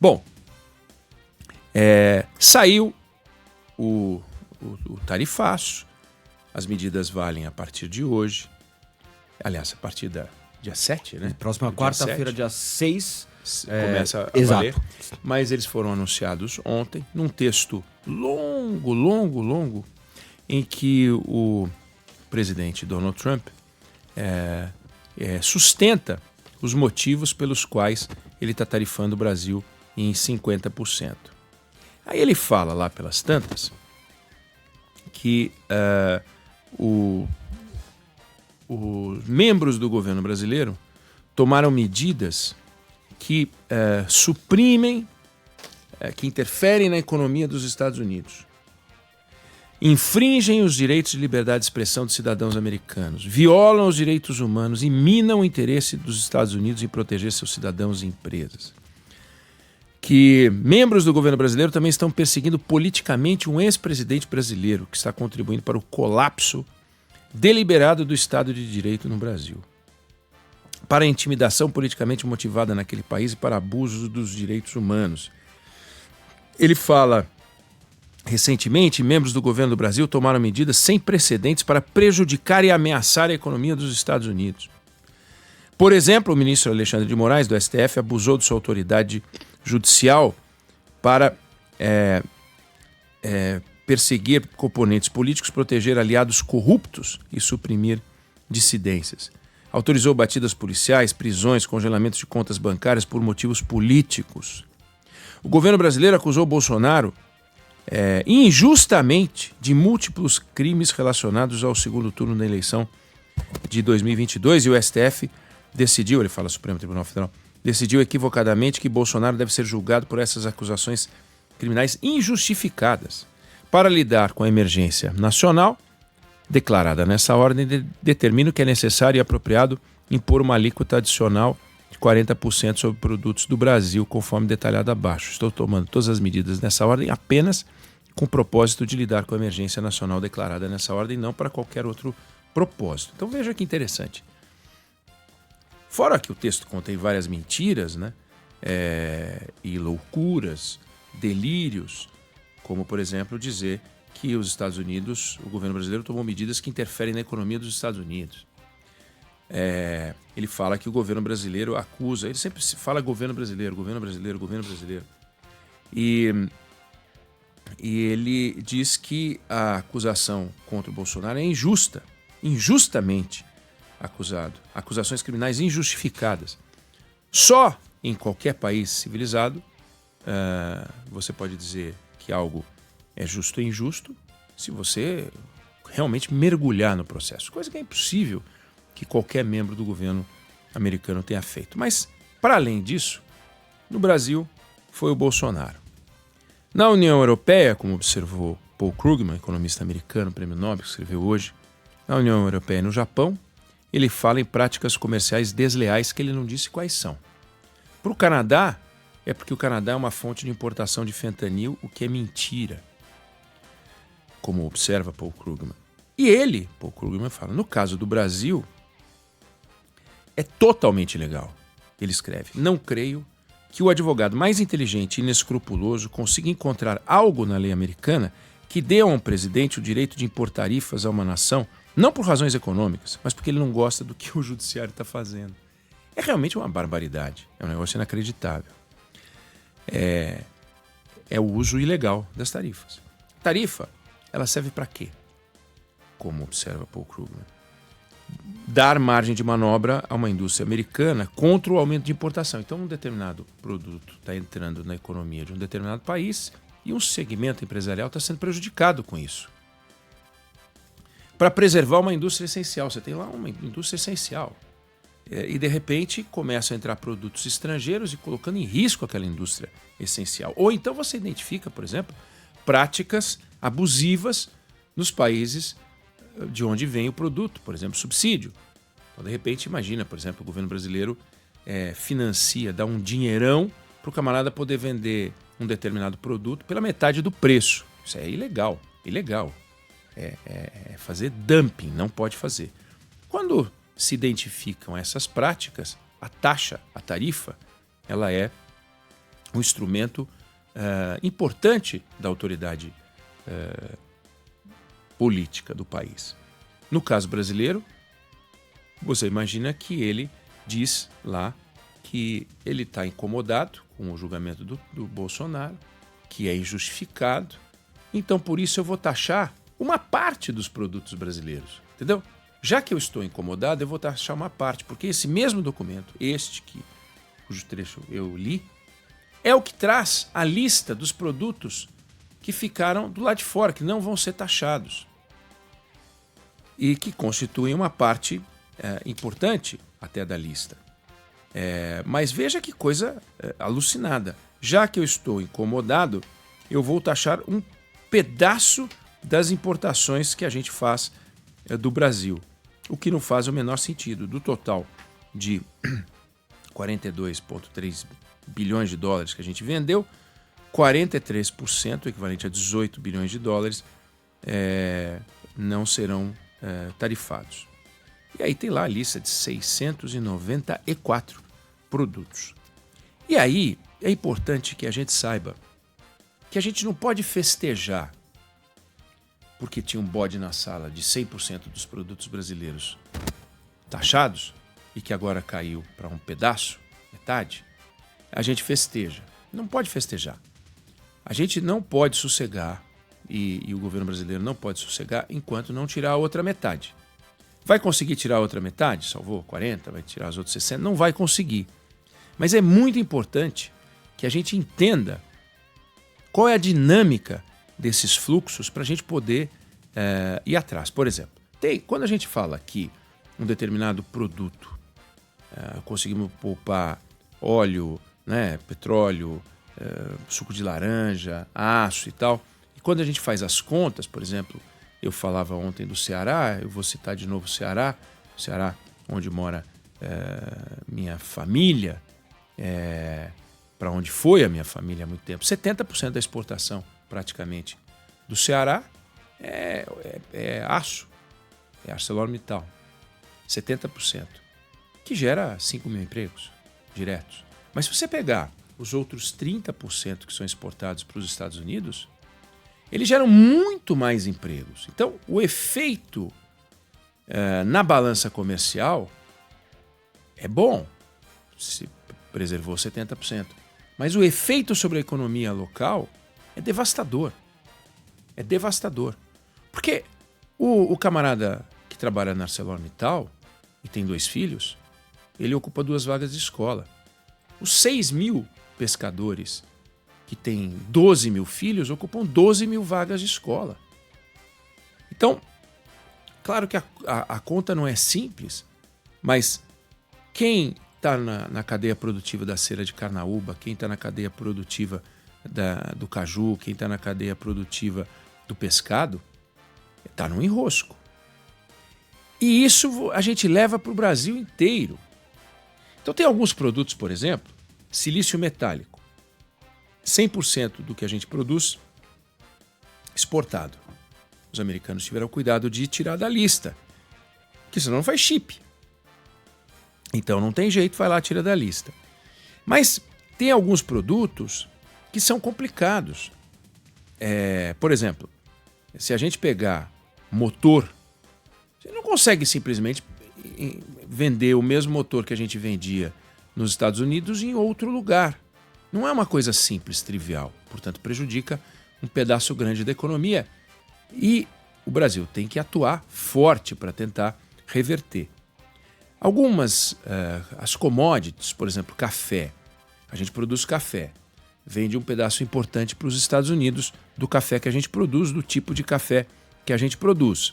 Bom, saiu o tarifaço, as medidas valem a partir de hoje, aliás, a partir da dia 7, né? Próxima quarta-feira, dia 6, começa a valer, mas eles foram anunciados ontem, num texto longo, em que o presidente Donald Trump sustenta os motivos pelos quais ele está tarifando o Brasil em 50%. Aí ele fala lá pelas tantas que os membros do governo brasileiro tomaram medidas que suprimem, que interferem na economia dos Estados Unidos, infringem os direitos de liberdade de expressão dos cidadãos americanos, violam os direitos humanos e minam o interesse dos Estados Unidos em proteger seus cidadãos e empresas. Que membros do governo brasileiro também estão perseguindo politicamente um ex-presidente brasileiro que está contribuindo para o colapso deliberado do Estado de Direito no Brasil, para a intimidação politicamente motivada naquele país e para abusos dos direitos humanos. Ele fala, recentemente, membros do governo do Brasil tomaram medidas sem precedentes para prejudicar e ameaçar a economia dos Estados Unidos. Por exemplo, o ministro Alexandre de Moraes, do STF, abusou de sua autoridade judicial para perseguir componentes políticos, proteger aliados corruptos e suprimir dissidências. Autorizou batidas policiais, prisões, congelamentos de contas bancárias por motivos políticos. O governo brasileiro acusou Bolsonaro injustamente de múltiplos crimes relacionados ao segundo turno da eleição de 2022 e o STF decidiu, ele fala Supremo Tribunal Federal, decidiu equivocadamente que Bolsonaro deve ser julgado por essas acusações criminais injustificadas. Para lidar com a emergência nacional, declarada nessa ordem, determina que é necessário e apropriado impor uma alíquota adicional de 40% sobre produtos do Brasil, conforme detalhado abaixo. Estou tomando todas as medidas nessa ordem apenas com o propósito de lidar com a emergência nacional declarada nessa ordem, não para qualquer outro propósito. Então veja que interessante. Fora que o texto contém várias mentiras, né? E loucuras, delírios, como, por exemplo, dizer que os Estados Unidos, o governo brasileiro tomou medidas que interferem na economia dos Estados Unidos. Ele fala que o governo brasileiro acusa, ele sempre fala governo brasileiro. E ele diz que a acusação contra o Bolsonaro é injusta, injustamente acusado. Acusações criminais injustificadas. Só em qualquer país civilizado você pode dizer que algo é justo ou injusto se você realmente mergulhar no processo, coisa que é impossível que qualquer membro do governo americano tenha feito. Mas, para além disso, no Brasil foi o Bolsonaro. Na União Europeia, como observou Paul Krugman, economista americano, prêmio Nobel, que escreveu hoje, na União Europeia e no Japão, ele fala em práticas comerciais desleais que ele não disse quais são. Para o Canadá, é porque o Canadá é uma fonte de importação de fentanil, o que é mentira, como observa Paul Krugman. E ele, Paul Krugman, fala, no caso do Brasil, é totalmente legal. Ele escreve, não creio que o advogado mais inteligente e inescrupuloso consiga encontrar algo na lei americana que dê a um presidente o direito de impor tarifas a uma nação, não por razões econômicas, mas porque ele não gosta do que o judiciário está fazendo. É realmente uma barbaridade, é um negócio inacreditável. É o uso ilegal das tarifas. Tarifa, ela serve para quê? Como observa Paul Krugman. Dar margem de manobra a uma indústria americana contra o aumento de importação. Então, um determinado produto está entrando na economia de um determinado país e um segmento empresarial está sendo prejudicado com isso. Para preservar uma indústria essencial. Você tem lá uma indústria essencial. E, de repente, começam a entrar produtos estrangeiros e colocando em risco aquela indústria essencial. Ou então você identifica, por exemplo, práticas abusivas nos países de onde vem o produto, por exemplo, subsídio. Então, de repente, imagina, por exemplo, o governo brasileiro financia, dá um dinheirão para o camarada poder vender um determinado produto pela metade do preço. Isso é ilegal, ilegal. É fazer dumping, não pode fazer. Quando se identificam essas práticas, a taxa, a tarifa, ela é um instrumento importante da autoridade política do país. No caso brasileiro, você imagina que ele diz lá que ele está incomodado com o julgamento do Bolsonaro, que é injustificado, então por isso eu vou taxar uma parte dos produtos brasileiros, entendeu? Já que eu estou incomodado, eu vou taxar uma parte, porque esse mesmo documento, cujo trecho eu li, é o que traz a lista dos produtos que ficaram do lado de fora, que não vão ser taxados e que constituem uma parte importante até da lista. Mas veja que coisa alucinada. Já que eu estou incomodado, eu vou taxar um pedaço das importações que a gente faz do Brasil, o que não faz o menor sentido. Do total de 42,3 bilhões de dólares que a gente vendeu, 43%, equivalente a 18 bilhões de dólares, não serão tarifados. E aí tem lá a lista de 694 produtos. E aí é importante que a gente saiba que a gente não pode festejar porque tinha um bode na sala de 100% dos produtos brasileiros taxados e que agora caiu para um pedaço, metade. A gente festeja. Não pode festejar. A gente não pode sossegar e o governo brasileiro não pode sossegar enquanto não tirar a outra metade. Vai conseguir tirar a outra metade? Salvou 40, vai tirar as outras 60? Não vai conseguir. Mas é muito importante que a gente entenda qual é a dinâmica desses fluxos para a gente poder ir atrás. Por exemplo, quando a gente fala que um determinado produto conseguimos poupar óleo, petróleo, suco de laranja, aço e tal. E quando a gente faz as contas, por exemplo, eu falava ontem do Ceará, eu vou citar de novo o Ceará onde mora minha família, para onde foi a minha família há muito tempo. 70% da exportação, praticamente, do Ceará é aço, é ArcelorMittal. 70%, que gera 5 mil empregos diretos. Mas se você pegar os outros 30% que são exportados para os Estados Unidos, eles geram muito mais empregos. Então, o efeito na balança comercial é bom, se preservou 70%. Mas o efeito sobre a economia local é devastador. É devastador. Porque o camarada que trabalha na ArcelorMittal e tem 2 filhos, ele ocupa 2 vagas de escola. Os 6 mil pescadores que têm 12 mil filhos ocupam 12 mil vagas de escola. Então, claro que a conta não é simples, mas quem está na cadeia produtiva da cera de carnaúba, quem está na cadeia produtiva do caju, quem está na cadeia produtiva do pescado, está no enrosco. E isso a gente leva para o Brasil inteiro. Então tem alguns produtos, por exemplo, silício metálico. 100% do que a gente produz exportado. Os americanos tiveram cuidado de tirar da lista, porque senão não faz chip. Então não tem jeito, vai lá, tira da lista. Mas tem alguns produtos que são complicados. Por exemplo, se a gente pegar motor, você não consegue simplesmente vender o mesmo motor que a gente vendia nos Estados Unidos em outro lugar. Não é uma coisa simples, trivial. Portanto, prejudica um pedaço grande da economia. E o Brasil tem que atuar forte para tentar reverter. Algumas, as commodities, por exemplo, café. A gente produz café. Vende um pedaço importante para os Estados Unidos do café que a gente produz, do tipo de café que a gente produz.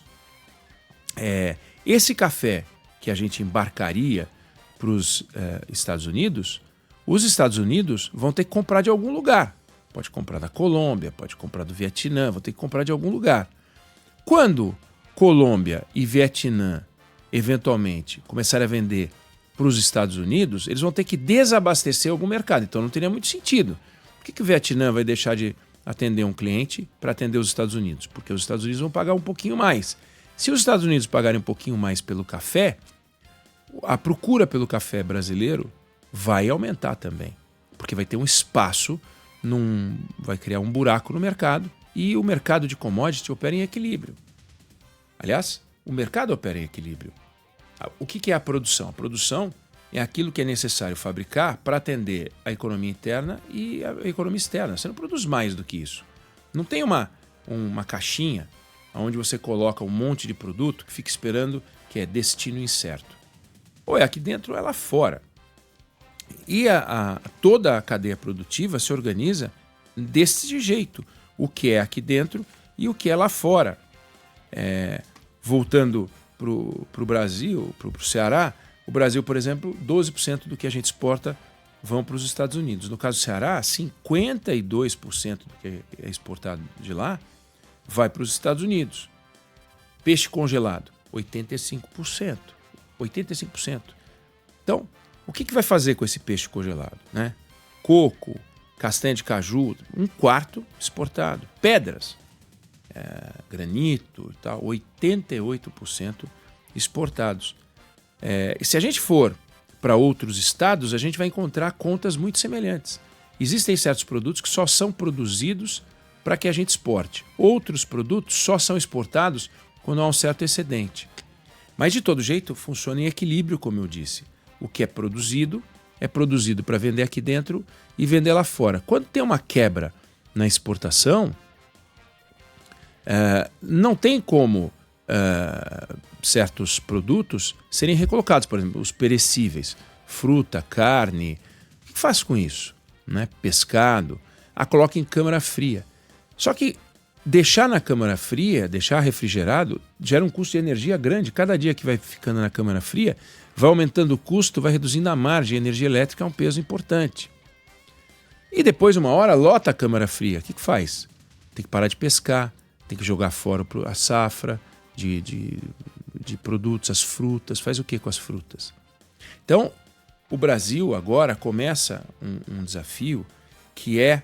Esse café que a gente embarcaria para os Estados Unidos, os Estados Unidos vão ter que comprar de algum lugar. Pode comprar da Colômbia, pode comprar do Vietnã, vão ter que comprar de algum lugar. Quando Colômbia e Vietnã, eventualmente, começarem a vender para os Estados Unidos, eles vão ter que desabastecer algum mercado. Então não teria muito sentido. Por que o Vietnã vai deixar de atender um cliente para atender os Estados Unidos? Porque os Estados Unidos vão pagar um pouquinho mais. Se os Estados Unidos pagarem um pouquinho mais pelo café, a procura pelo café brasileiro vai aumentar também. Porque vai ter um espaço, vai criar um buraco no mercado e o mercado de commodity opera em equilíbrio. Aliás, o mercado opera em equilíbrio. O que é a produção? A produção é aquilo que é necessário fabricar para atender a economia interna e a economia externa. Você não produz mais do que isso. Não tem uma caixinha onde você coloca um monte de produto que fica esperando que é destino incerto. Ou é aqui dentro ou é lá fora. E toda a cadeia produtiva se organiza desse jeito. O que é aqui dentro e o que é lá fora. Voltando para o Brasil, para o Ceará, o Brasil, por exemplo, 12% do que a gente exporta vão para os Estados Unidos. No caso do Ceará, 52% do que é exportado de lá vai para os Estados Unidos. Peixe congelado, 85%. 85%. Então, o que vai fazer com esse peixe congelado? Né? Coco, castanha de caju, 1/4 exportado. Pedras, granito e tal, 88% exportados. E se a gente for para outros estados, a gente vai encontrar contas muito semelhantes. Existem certos produtos que só são produzidos para que a gente exporte. Outros produtos só são exportados quando há um certo excedente. Mas, de todo jeito, funciona em equilíbrio, como eu disse. O que é produzido para vender aqui dentro e vender lá fora. Quando tem uma quebra na exportação, não tem como certos produtos serem recolocados. Por exemplo, os perecíveis, fruta, carne. O que faz com isso? Né? Pescado. Coloca em câmara fria. Só que deixar na câmara fria, deixar refrigerado, gera um custo de energia grande. Cada dia que vai ficando na câmara fria, vai aumentando o custo, vai reduzindo a margem. A energia elétrica é um peso importante. E depois, uma hora, lota a câmara fria. O que faz? Tem que parar de pescar, tem que jogar fora a safra de produtos, as frutas. Faz o que com as frutas? Então, o Brasil agora começa um desafio que é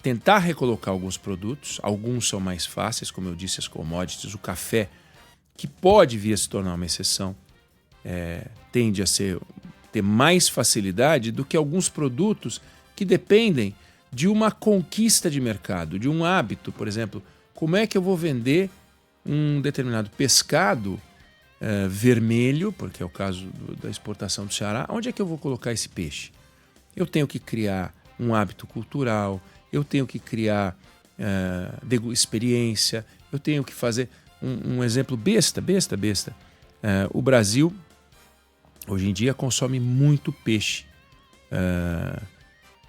tentar recolocar alguns produtos. Alguns são mais fáceis, como eu disse, as commodities, o café, que pode vir a se tornar uma exceção, tende a ter mais facilidade do que alguns produtos que dependem de uma conquista de mercado, de um hábito. Por exemplo, como é que eu vou vender um determinado pescado vermelho, porque é o caso da exportação do Ceará? Onde é que eu vou colocar esse peixe? Eu tenho que criar um hábito cultural, eu tenho que criar experiência, eu tenho que fazer um exemplo besta. O Brasil, hoje em dia, consome muito peixe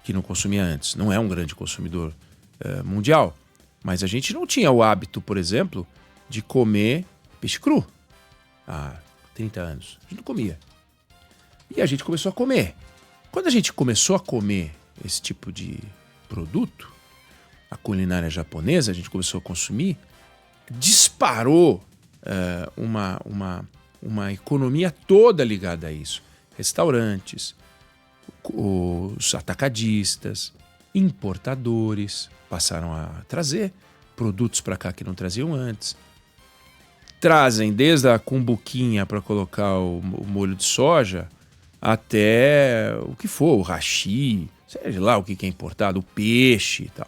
que não consumia antes. Não é um grande consumidor mundial, mas a gente não tinha o hábito, por exemplo, de comer peixe cru há 30 anos. A gente não comia. E a gente começou a comer. Quando a gente começou a comer esse tipo de produto, a culinária japonesa, a gente começou a consumir, disparou uma economia toda ligada a isso. Restaurantes, os atacadistas, importadores passaram a trazer produtos para cá que não traziam antes. Trazem desde a cumbuquinha para colocar o molho de soja até o que for, o hashi, seja lá o que é importado, o peixe e tal.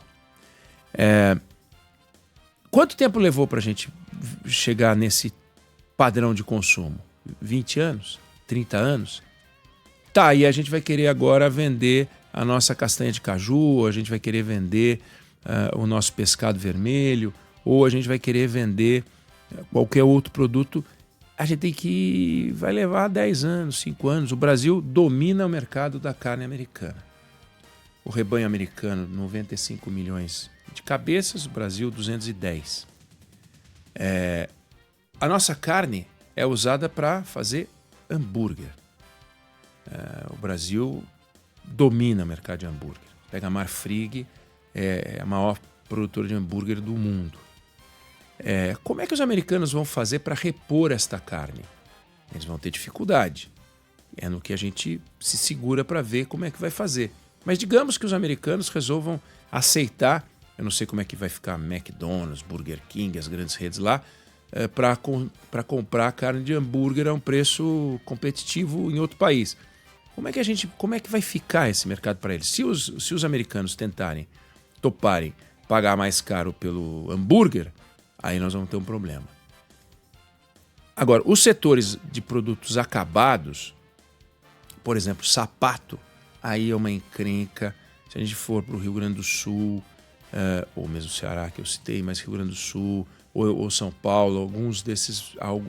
Quanto tempo levou para a gente chegar nesse padrão de consumo? 20 anos? 30 anos? Tá, e a gente vai querer agora vender a nossa castanha de caju, a gente vai querer vender o nosso pescado vermelho, ou a gente vai querer vender qualquer outro produto. A gente vai levar 10 anos, 5 anos. O Brasil domina o mercado da carne americana. O rebanho americano, 95 milhões de cabeças, o Brasil, 210. A nossa carne é usada para fazer hambúrguer. O Brasil domina o mercado de hambúrguer. Pega a Marfrig, é a maior produtora de hambúrguer do mundo. Como é que os americanos vão fazer para repor esta carne? Eles vão ter dificuldade. É no que a gente se segura para ver como é que vai fazer. Mas digamos que os americanos resolvam aceitar, eu não sei como é que vai ficar McDonald's, Burger King, as grandes redes lá, para comprar carne de hambúrguer a um preço competitivo em outro país. Como é que vai ficar esse mercado para eles? Se os americanos toparem pagar mais caro pelo hambúrguer, aí nós vamos ter um problema. Agora, os setores de produtos acabados, por exemplo, sapato, aí é uma encrenca. Se a gente for para o Rio Grande do Sul, ou mesmo Ceará, que eu citei, mas Rio Grande do Sul, ou São Paulo,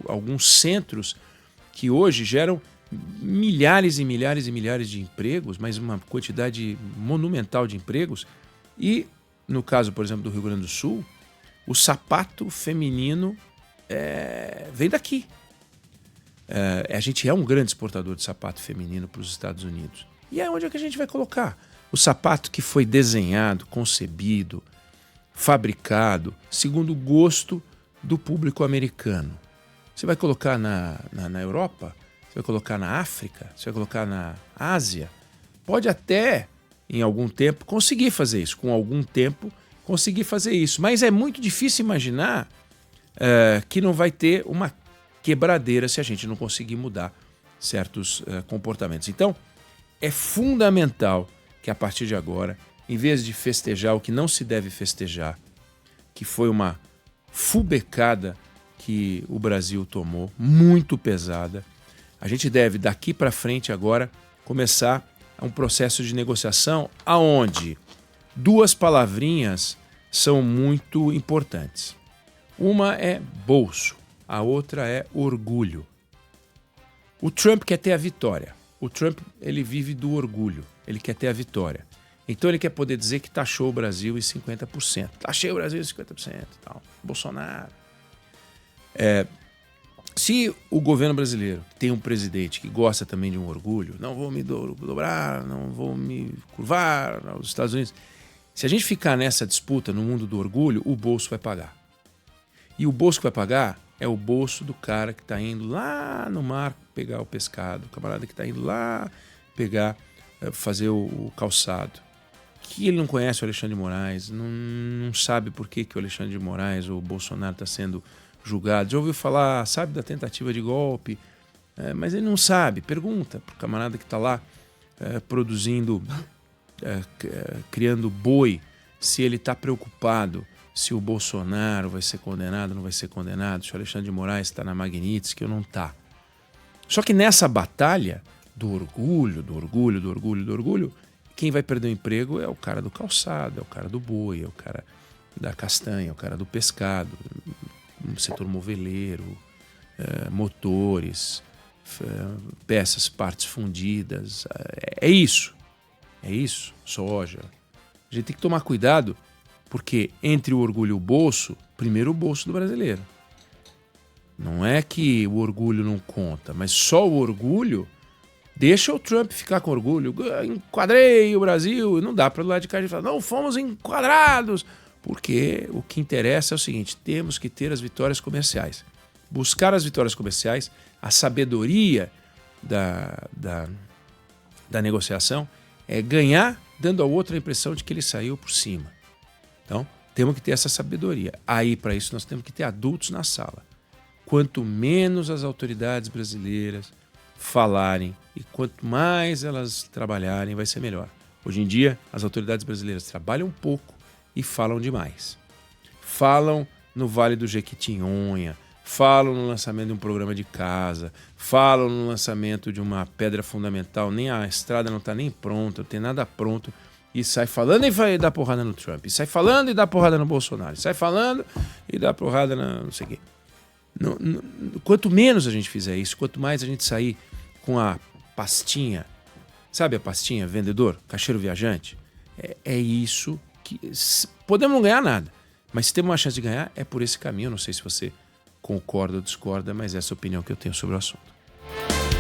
alguns centros que hoje geram milhares e milhares e milhares de empregos, mas uma quantidade monumental de empregos. E, no caso, por exemplo, do Rio Grande do Sul, o sapato feminino vem daqui. A gente é um grande exportador de sapato feminino para os Estados Unidos. E é onde é que a gente vai colocar? O sapato que foi desenhado, concebido, fabricado, segundo o gosto do público americano. Você vai colocar na Europa? Você vai colocar na África? Você vai colocar na Ásia? Pode até, em algum tempo, conseguir fazer isso. Com algum tempo, conseguir fazer isso. Mas é muito difícil imaginar que não vai ter uma quebradeira se a gente não conseguir mudar certos comportamentos. Então, é fundamental que a partir de agora, em vez de festejar o que não se deve festejar, que foi uma fubecada que o Brasil tomou, muito pesada, a gente deve, daqui para frente agora, começar um processo de negociação aonde duas palavrinhas são muito importantes. Uma é bolso, a outra é orgulho. O Trump quer ter a vitória. O Trump, ele vive do orgulho, ele quer ter a vitória. Então ele quer poder dizer que taxou o Brasil em 50%. Taxei o Brasil em 50%. Tal. Bolsonaro. Se o governo brasileiro tem um presidente que gosta também de um orgulho, não vou me dobrar, não vou me curvar aos Estados Unidos. Se a gente ficar nessa disputa no mundo do orgulho, o bolso vai pagar. E o bolso que vai pagar é o bolso do cara que está indo lá no mar pegar o pescado, o camarada que está indo lá fazer o calçado. Que ele não conhece o Alexandre de Moraes, não sabe por que o Alexandre de Moraes ou o Bolsonaro está sendo julgado. Já ouviu falar, sabe da tentativa de golpe, mas ele não sabe. Pergunta para o camarada que está lá produzindo, criando boi, se ele está preocupado se o Bolsonaro vai ser condenado, não vai ser condenado, se o Alexandre de Moraes está na Magnitsky ou não está. Só que nessa batalha do orgulho, quem vai perder o emprego é o cara do calçado, é o cara do boi, é o cara da castanha, é o cara do pescado, no setor moveleiro, motores, peças, partes fundidas. É isso, soja. A gente tem que tomar cuidado, porque entre o orgulho e o bolso, primeiro o bolso do brasileiro. Não é que o orgulho não conta, mas só o orgulho deixa o Trump ficar com orgulho. Enquadrei o Brasil. Não dá para do lado de cá de falar, não, fomos enquadrados. Porque o que interessa é o seguinte, temos que ter as vitórias comerciais. Buscar as vitórias comerciais, a sabedoria da negociação é ganhar dando ao outro a impressão de que ele saiu por cima. Então, temos que ter essa sabedoria. Aí, para isso, nós temos que ter adultos na sala. Quanto menos as autoridades brasileiras falarem e quanto mais elas trabalharem, vai ser melhor. Hoje em dia, as autoridades brasileiras trabalham pouco e falam demais. Falam no Vale do Jequitinhonha, falam no lançamento de um programa de casa, falam no lançamento de uma pedra fundamental, nem a estrada não está nem pronta, não tem nada pronto, e sai falando e vai dar porrada no Trump, e sai falando e dá porrada no Bolsonaro, e sai falando e dá porrada na não sei o quê. Quanto menos a gente fizer isso, quanto mais a gente sair com a pastinha, sabe a pastinha, vendedor, caixeiro viajante, é isso que... Podemos não ganhar nada, mas se temos uma chance de ganhar, é por esse caminho. Eu não sei se você concorda ou discorda, mas essa é a opinião que eu tenho sobre o assunto.